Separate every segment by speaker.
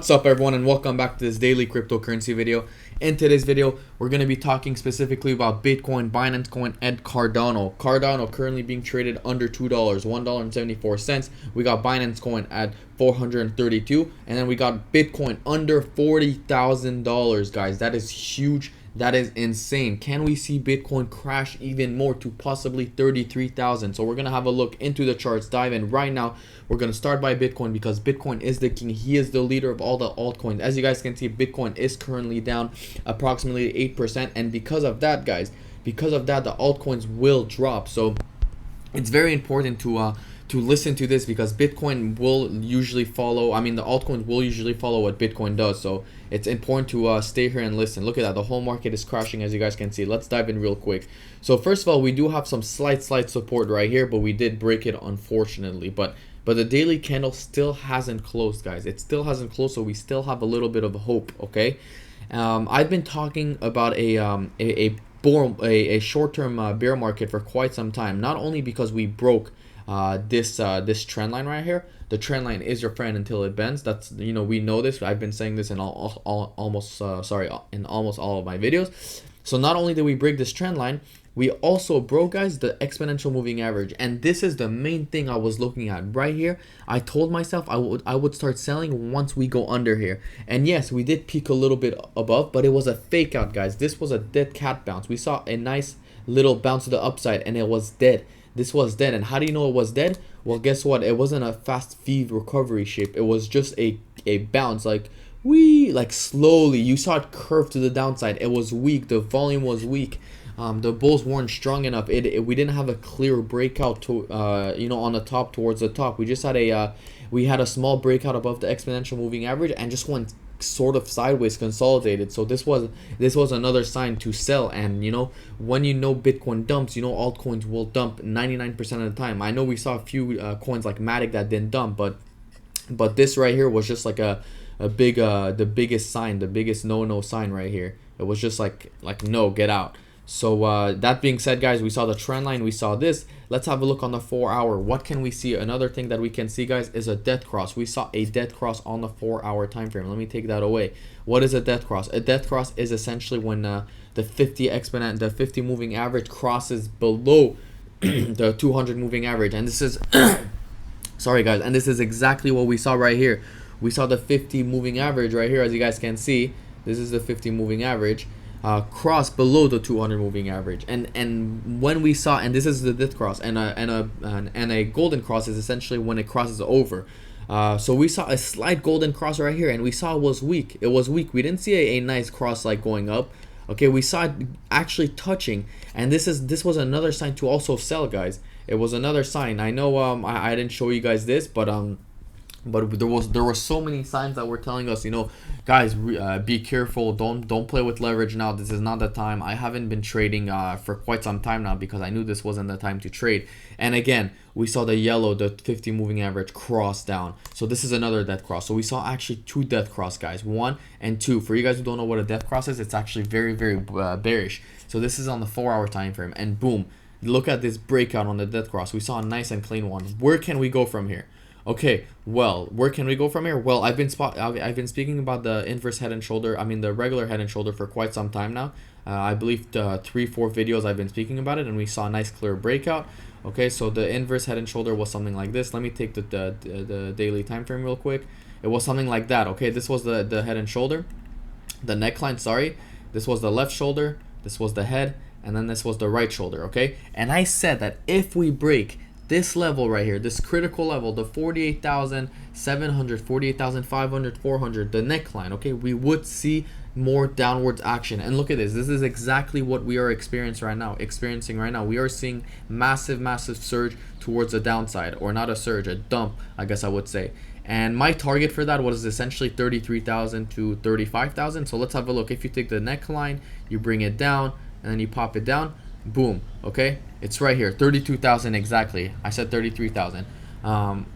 Speaker 1: What's up everyone, and welcome back to this daily cryptocurrency video. In today's video, we're going to be talking specifically about Bitcoin, Binance Coin, and Cardano. Cardano currently being traded under $2, $1.74. We got Binance Coin at $432, and then we got Bitcoin under $40,000, guys. That is huge. That is insane. Can we see Bitcoin crash even more to possibly 33,000? So we're going to have a look into the charts, dive in right now. We're going to start by Bitcoin because Bitcoin is the king. He is the leader of all the altcoins. As you guys can see, Bitcoin is currently down approximately 8%. And because of that, guys, because of that, the altcoins will drop. So it's very important to listen to this because Bitcoin will usually follow, the altcoins will usually follow what Bitcoin does. So it's important to stay here and listen. Look at that, the whole market is crashing, as you guys can see. Let's dive in real quick. So first of all, we do have some slight support right here, but we did break it, unfortunately. But the daily candle still hasn't closed, guys. It still hasn't closed, so we still have a little bit of hope. Okay, I've been talking about a short-term bear market for quite some time. Not only because we broke this trend line right here. The trend line is your friend until it bends. That's, we know this. I've been saying this in almost all of my videos. So not only did we break this trend line, we also broke, guys, the exponential moving average. And this is the main thing I was looking at right here. I told myself I would start selling once we go under here. And yes, we did peak a little bit above, but it was a fake out, guys. This was a dead cat bounce. We saw a nice little bounce to the upside and it was dead. This was dead. And how do you know it was dead? Well, guess what? It wasn't a fast V recovery shape. It was just a bounce, like slowly. You saw it curve to the downside. It was weak. The volume was weak. The bulls weren't strong enough. We didn't have a clear breakout to on the top, towards the top. We just had a small breakout above the exponential moving average and just went sort of sideways, consolidated. So this was another sign to sell. And when Bitcoin dumps, altcoins will dump 99% of the time. I know we saw a few coins like Matic that didn't dump, but this right here was just like a big the biggest sign, the biggest no sign right here. It was just like no, get out. So that being said, guys, we saw the trend line, we saw this. Let's have a look on the 4 hour. What can we see? Another thing that we can see, guys, is a death cross. We saw a death cross on the 4 hour time frame. Let me take that away. What is a death cross? A death cross is essentially when the 50 moving average crosses below the 200 moving average. And this is sorry, guys, and this is exactly what we saw right here. We saw the 50 moving average right here, as you guys can see. This is the 50 moving average. Cross below the 200 moving average, and when we saw, and this is the death cross, and a golden cross is essentially when it crosses over. So we saw a slight golden cross right here, and we saw it was weak. It was weak. We didn't see a nice cross like going up. Okay, we saw it actually touching, and this was another sign to also sell, guys. It was another sign. I know I didn't show you guys this, but there were so many signs that were telling us, guys, be careful, don't play with leverage now. This is not the time. I haven't been trading for quite some time now because I knew this wasn't the time to trade. And again, we saw the yellow, the 50 moving average cross down. So this is another death cross. So we saw actually two death cross, guys, 1 and 2. For you guys who don't know what a death cross is, it's actually very bearish. So this is on the 4 hour time frame, and boom, look at this breakout on the death cross. We saw a nice and clean one. Where can we go from here? Okay, well, where can we go from here? Well, I've been speaking about the inverse head and shoulder, the regular head and shoulder for quite some time now. I believe 3-4 videos I've been speaking about it, and we saw a nice clear breakout. Okay, so the inverse head and shoulder was something like this. Let me take the daily time frame real quick. It was something like that. Okay, this was the head and shoulder, the neckline, sorry. This was the left shoulder, this was the head, and then this was the right shoulder. Okay, and I said that if we break this level right here, this critical level, the 48,700, 48,500, 400, the neckline, okay, we would see more downwards action. And look at this. This is exactly what we are experiencing right now. We are seeing massive surge towards the downside, or not a surge, a dump, I guess I would say. And my target for that was essentially 33,000 to 35,000. So let's have a look. If you take the neckline, you bring it down, and then you pop it down, boom. Okay, it's right here, 32,000 exactly. I said 33,000. And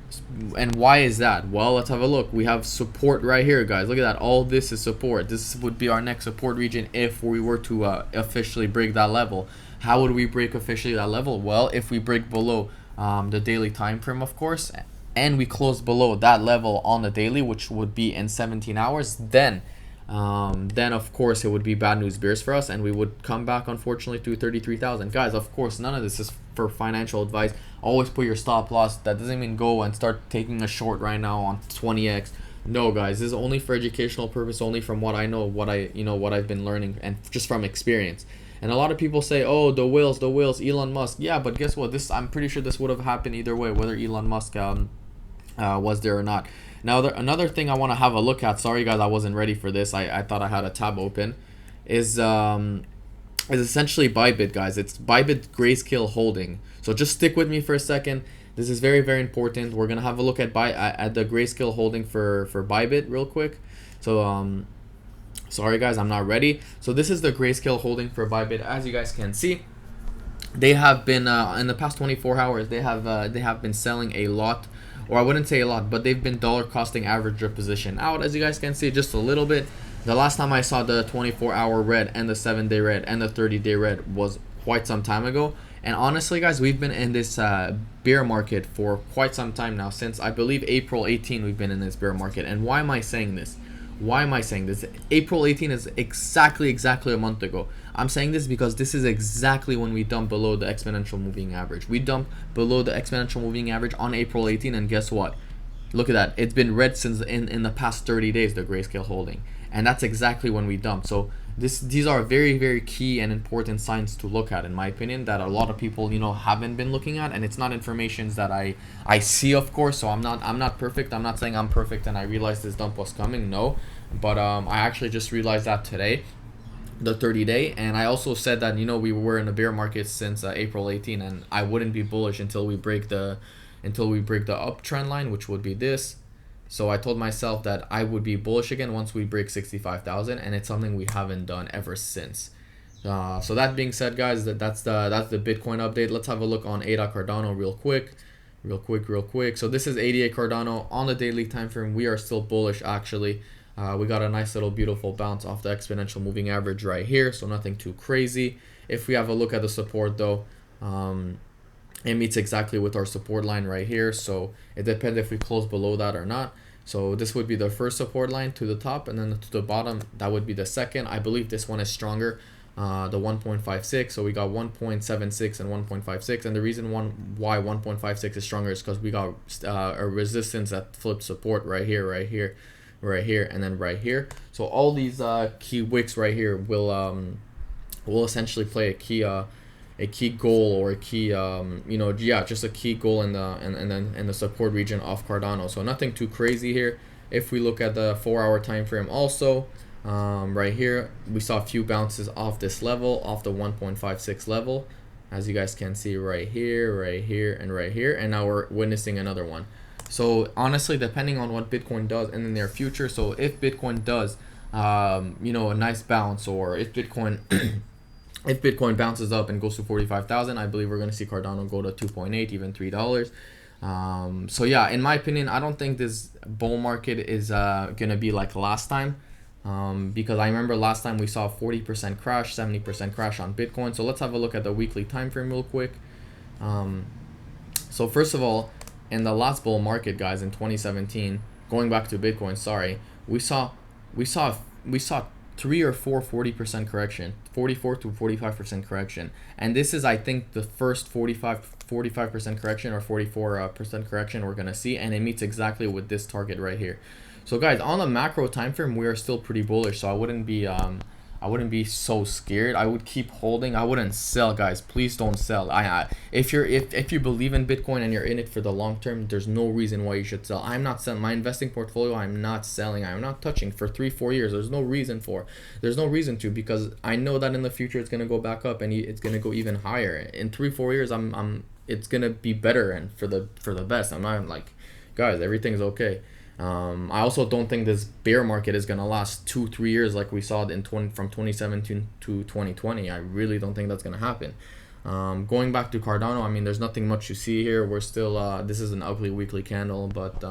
Speaker 1: why is that? Well, let's have a look. We have support right here, guys. Look at that. All this is support. This would be our next support region if we were to officially break that level. How would we break officially that level? Well, if we break below the daily time frame, of course, and we close below that level on the daily, which would be in 17 hours, then of course it would be bad news bears for us, and we would come back unfortunately to 33,000. Guys, of course none of this is for financial advice. Always put your stop loss. That doesn't mean go and start taking a short right now on 20x. No, guys, this is only for educational purpose, only from what I know, what I've been learning, and just from experience. And a lot of people say, oh, the whales, Elon Musk. Yeah, but guess what? I'm pretty sure this would have happened either way, whether Elon Musk was there or not. Now, another thing I want to have a look at, sorry guys, I wasn't ready for this, I thought I had a tab open, is essentially Bybit, guys. It's Bybit Grayscale Holding. So just stick with me for a second. This is very, very important. We're going to have a look at the Grayscale Holding for Bybit real quick. So, sorry guys, I'm not ready. So this is the Grayscale Holding for Bybit. As you guys can see, they have been, in the past 24 hours, they have been selling a lot. Or I wouldn't say a lot, but they've been dollar costing average their position out, as you guys can see, just a little bit. The last time I saw the 24-hour red and the 7-day red and the 30-day red was quite some time ago. And honestly, guys, we've been in this bear market for quite some time now. Since I believe April 18, we've been in this bear market. And why am I saying this? Why am I saying this? April 18 is exactly a month ago. I'm saying this because this is exactly when we dump below the exponential moving average. We dump below the exponential moving average on April 18, and guess what? Look at that. It's been red since in the past 30 days, the Grayscale Holding. And that's exactly when we dump. So these are very, very key and important signs to look at, in my opinion, that a lot of people, haven't been looking at. And it's not information that I see, of course. So I'm not perfect. I'm not saying I'm perfect and I realized this dump was coming. No, but I actually just realized that today, the 30-day. And I also said that we were in a bear market since April 18, and I wouldn't be bullish until we break the uptrend line, which would be this. So I told myself that I would be bullish again once we break 65,000, and it's something we haven't done ever since. So that being said, guys, that's the Bitcoin update. Let's have a look on ADA Cardano real quick. So this is 88 Cardano on the daily time frame. We are still bullish, actually. We got a nice little beautiful bounce off the exponential moving average right here, so nothing too crazy. If we have a look at the support though, it meets exactly with our support line right here, so it depends if we close below that or not. So this would be the first support line to the top, and then to the bottom that would be the second. I believe this one is stronger, the 1.56. so we got 1.76 and 1.56, and the reason why 1.56 is stronger is because we got a resistance that flipped support right here, and then right here. So all these key wicks right here will essentially play a key goal, or a key just a key goal in the support region of Cardano. So nothing too crazy here. If we look at the 4-hour time frame also, right here we saw a few bounces off this level, off the 1.56 level, as you guys can see right here, and right here, and now we're witnessing another one. So honestly, depending on what Bitcoin does in the near future, so if Bitcoin does a nice bounce, or if Bitcoin if Bitcoin bounces up and goes to 45,000, I believe we're going to see Cardano go to 2.8, even $3. So yeah, in my opinion, I don't think this bull market is going to be like last time, because I remember last time we saw 40% crash, 70% crash on Bitcoin. So let's have a look at the weekly time frame real quick. So first of all, in the last bull market, guys, in 2017, going back to Bitcoin, sorry, we saw 3 or 4 40% correction, 44 to 45% correction, and this is, I think, the first 45% correction or 44% correction we're gonna see, and it meets exactly with this target right here. So guys, on the macro time frame, we are still pretty bullish, so I wouldn't be so scared. I would keep holding. I wouldn't sell, guys. Please don't sell. If you believe in Bitcoin and you're in it for the long term, there's no reason why you should sell. I'm not selling my investing portfolio. I'm not selling. I'm not touching for 3-4 years. There's no reason to, because I know that in the future it's gonna go back up and it's gonna go even higher. In 3-4 years, it's gonna be better and for the best. I'm not like, guys, everything's okay. I also don't think this bear market is gonna last 2-3 years like we saw from 2017 to 2020. I really don't think that's gonna happen. Going back to Cardano, I mean, there's nothing much to see here. We're still this is an ugly weekly candle, but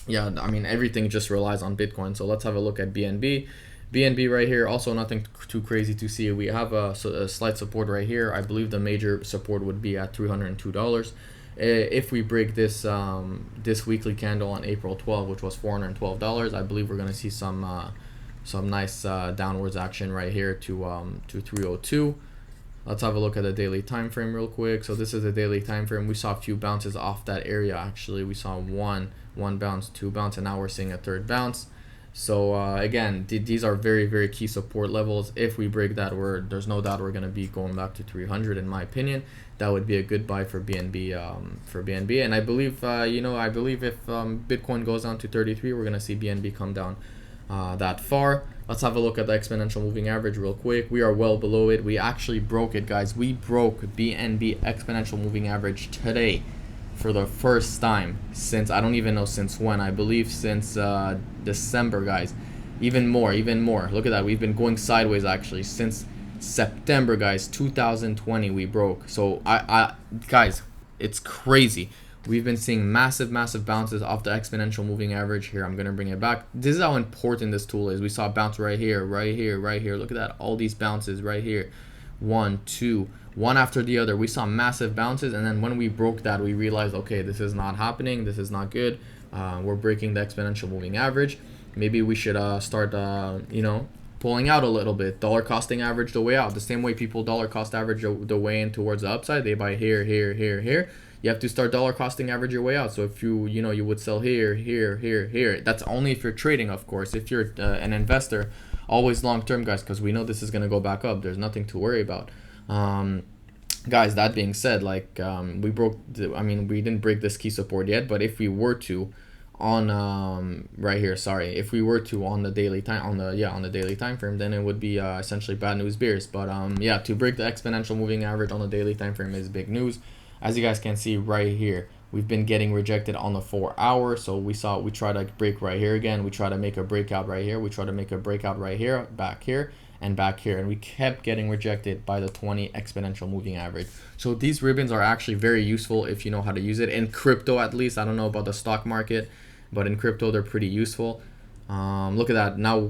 Speaker 1: yeah, I mean, everything just relies on Bitcoin. So let's have a look at BNB. BNB right here, also nothing too crazy to see. We have a slight support right here. I believe the major support would be at $302. if we break this this weekly candle on April 12th, which was $412, I believe we're gonna see some nice downwards action right here to 302. Let's have a look at the daily time frame real quick. So this is the daily time frame. We saw a few bounces off that area. Actually, we saw one bounce, two bounce, and now we're seeing a third bounce. So again, these are very key support levels. If we break that, there's no doubt we're going to be going back to 300. In my opinion, that would be a good buy for BNB. And I believe I believe if Bitcoin goes down to 33, we're going to see BNB come down that far. Let's have a look at the exponential moving average real quick. We are well below it. We actually broke it, guys. We broke BNB exponential moving average today for the first time since, I don't even know since when. I believe since December, guys. Even more. Look at that. We've been going sideways actually since September, guys. 2020 we broke. So guys, it's crazy. We've been seeing massive bounces off the exponential moving average here. I'm going to bring it back. This is how important this tool is. We saw a bounce right here. Look at that. All these bounces right here. One, two, one after the other. We saw massive bounces. And then when we broke that, we realized, okay, this is not happening. This is not good. We're breaking the exponential moving average. Maybe we should start, pulling out a little bit. Dollar costing average the way out. The same way people dollar cost average the way in towards the upside. They buy here. You have to start dollar costing average your way out. So if you would sell here. That's only if you're trading, of course. If you're an investor, always long term, guys, because we know this is going to go back up. There's nothing to worry about. Guys, that being said, like we didn't break this key support yet, but if we were to on right here, if we were to on the daily time on the daily time frame, then it would be essentially bad news bears. But to break the exponential moving average on the daily time frame is big news. As you guys can see right here, we've been getting rejected on the 4 hour. So we try to break right here again. We try to make a breakout right here. We try to make a breakout right here, back here, and back here. And we kept getting rejected by the 20 exponential moving average. So these ribbons are actually very useful if you know how to use it. In crypto, at least. I don't know about the stock market, but in crypto, they're pretty useful. Look at that. Now,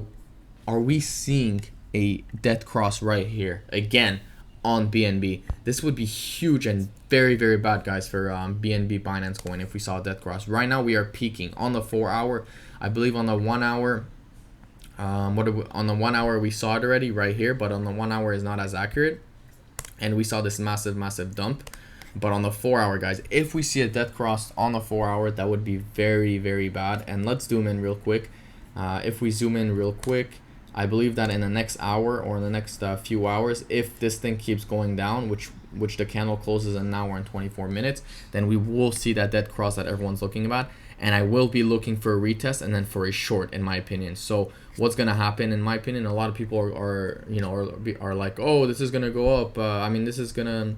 Speaker 1: are we seeing a death cross right here? Again, on BNB. This would be huge and very bad, guys, for BNB Binance coin if we saw a death cross. Right now we are peaking on the 4 hour. I believe on the 1 hour, on the 1 hour we saw it already right here, but on the 1 hour is not as accurate, and we saw this massive dump. But on the 4 hour, guys, if we see a death cross on the 4 hour, that would be very bad. And let's zoom in real quick. If we zoom in real quick, I believe that in the next hour or in the next few hours, if this thing keeps going down, which the candle closes in an hour and 24 minutes, then we will see that dead cross that everyone's looking about. And I will be looking for a retest and then for a short, in my opinion. So what's gonna happen, in my opinion, a lot of people are like, oh, this is gonna go up. This is gonna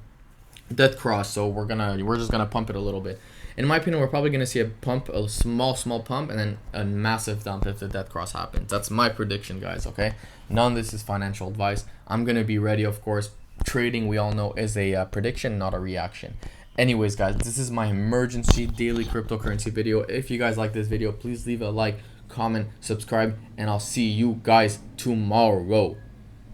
Speaker 1: dead cross, so we're just gonna pump it a little bit. In my opinion, we're probably going to see a pump, a small pump, and then a massive dump if the death cross happens. That's my prediction, guys, okay? None of this is financial advice. I'm going to be ready, of course. Trading, we all know, is a prediction, not a reaction. Anyways, guys, this is my emergency daily cryptocurrency video. If you guys like this video, please leave a like, comment, subscribe, and I'll see you guys tomorrow.